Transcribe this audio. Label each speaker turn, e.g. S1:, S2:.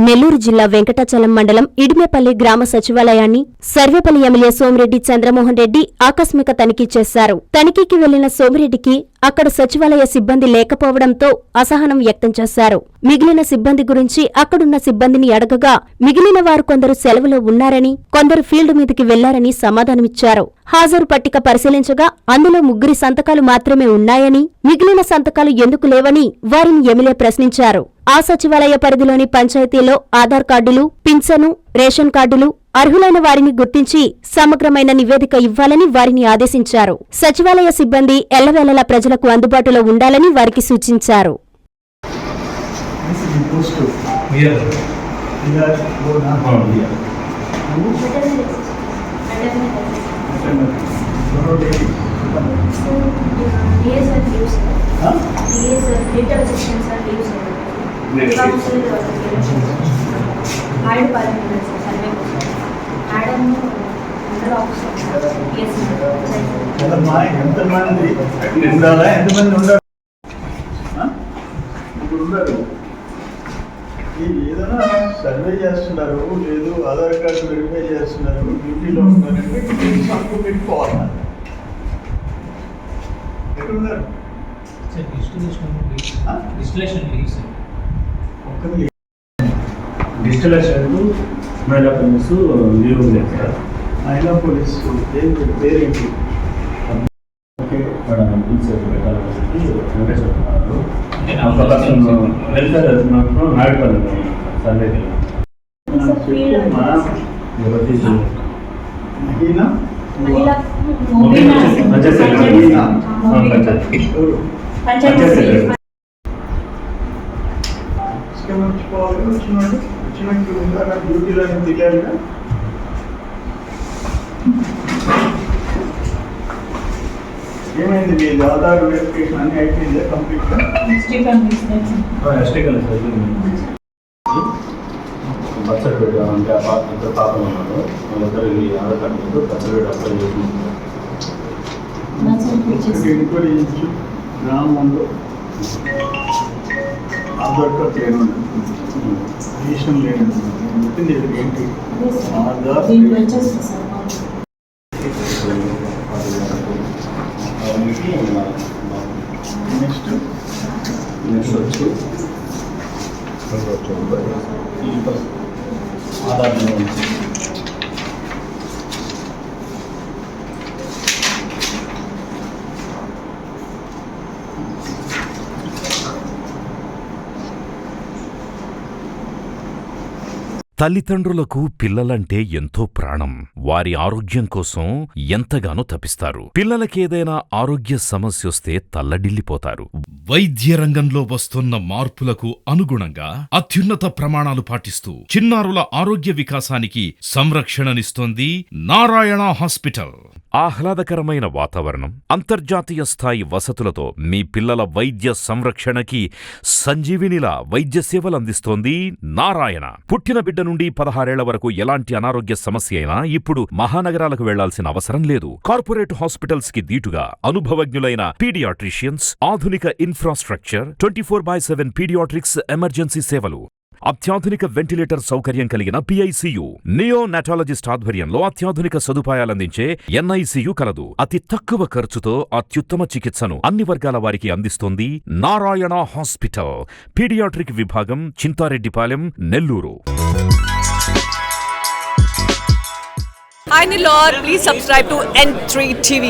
S1: నెల్లూరు జిల్లా వెంకటాచలం మండలం ఇడిమెపల్లి గ్రామ సచివాలయాన్ని సర్వేపల్లి ఎమ్మెల్యే సోమిరెడ్డి చంద్రమోహన్ రెడ్డి ఆకస్మిక తనిఖీ చేశారు. తనిఖీకి వెళ్లిన సోమిరెడ్డికి అక్కడ సచివాలయ సిబ్బంది లేకపోవడంతో అసహనం వ్యక్తం చేశారు. మిగిలిన సిబ్బంది గురించి అక్కడున్న సిబ్బందిని అడగగా మిగిలిన వారు కొందరు సెలవులో ఉన్నారని, కొందరు ఫీల్డ్ మీదికి వెళ్లారని సమాధానమిచ్చారు. హాజరు పట్టిక పరిశీలించగా అందులో 3 సంతకాలు మాత్రమే ఉన్నాయని, మిగిలిన సంతకాలు ఎందుకు లేవని వారిని ఎమ్మెల్యే ప్రశ్నించారు. ఆ సచివాలయ పరిధిలోని పంచాయతీలో ఆధార్ కార్డులు, పింఛను, రేషన్ కార్డులు అర్హులైన వారిని గుర్తించి సమగ్రమైన నివేదిక ఇవ్వాలని వారిని ఆదేశించారు. సచివాలయ సిబ్బంది ఎల్లవేళలా ప్రజలకు అందుబాటులో ఉండాలని వారికి సూచించారు.
S2: ఎంతమంది ఉండాలా, ఎంతమంది ఉండరు ఇప్పుడు ఉండరు. ఏదైనా సర్వే చేస్తున్నారు, లేదు ఆధార్ కార్డు వెరిఫై చేస్తున్నారు, డ్యూటీలో ఉన్నారంటే సంతకం పెట్టుకోవాలి. ఎక్కడున్నారు
S3: డిస్టిలేషన్ మహిళా పోలీసు లీవ్ ఉంది సార్.
S2: మహిళా పోలీసు పేరేంటి?
S3: ఓకే మేడం, పెట్టాలని వెంకటేశ్వర వెళ్తారు మాత్రం నాయుడుపల్లి సర్వేకి
S2: డ్యూటీలో తెలియాలిగా. ఏమైంది మీ ఆధార్ వెరిఫికేషన్ అన్ని అయిపోయిందా కంప్లీట్గా?
S3: ఎస్టీకల్ బర్త్ సర్టిఫికేట్ అంటే ఇద్దరు పాపలు ఉన్నారు, వాళ్ళిద్దరు Aadhaar card birth certificate apply చేసుకుంటున్నారు.
S2: ఇంకోటి గ్రామంలో ఆధార్ కార్డు లేను రిజిస్ట్రేషన్ లేను చెప్పింది ఏంటి? ఆధార్ నెక్స్ట్ వచ్చి
S3: ఆధార్
S4: తల్లిదండ్రులకు పిల్లలంటే ఎంతో ప్రాణం. వారి ఆరోగ్యం కోసం ఎంతగానో తపిస్తారు. పిల్లలకేదైనా ఆరోగ్య సమస్యొస్తే తల్లడిల్లిపోతారు. వైద్య రంగంలో వస్తున్న మార్పులకు అనుగుణంగా అత్యున్నత ప్రమాణాలు పాటిస్తూ చిన్నారుల ఆరోగ్య వికాసానికి సంరక్షణనిస్తోంది నారాయణ హాస్పిటల్. ఆహ్లాదకరమైన వాతావరణం, అంతర్జాతీయ స్థాయి వసతులతో మీ పిల్లల వైద్య సంరక్షణకి సంజీవినిలా వైద్య సేవలందిస్తోంది నారాయణ. పుట్టిన బిడ్డ నుండి 16 ఏళ్ల వరకు ఎలాంటి అనారోగ్య సమస్య అయినా ఇప్పుడు మహానగరాలకు వెళ్లాల్సిన అవసరం లేదు. కార్పొరేట్ హాస్పిటల్స్ కి దీటుగా అనుభవజ్ఞులైన పీడియాట్రిషియన్స్, ఆధునిక ఇన్ఫ్రాస్ట్రక్చర్, 24/7 పీడియాట్రిక్స్ ఎమర్జెన్సీ సేవలు, అత్యాధునిక వెంటిలేటర్ సౌకర్యం కలిగిన PICU, నియోనాటాలజిస్ట్ ఆధ్వర్యంలో అత్యాధునిక సదుపాయాలందించే NICU కలదు. అతి తక్కువ ఖర్చుతో అత్యుత్తమ చికిత్సను అన్ని వర్గాల వారికి అందిస్తోంది నారాయణ హాస్పిటల్. పీడియాట్రిక్ విభాగం, Chintareddypalem, Nellore.
S5: Hi Nilor, please subscribe to N3 TV.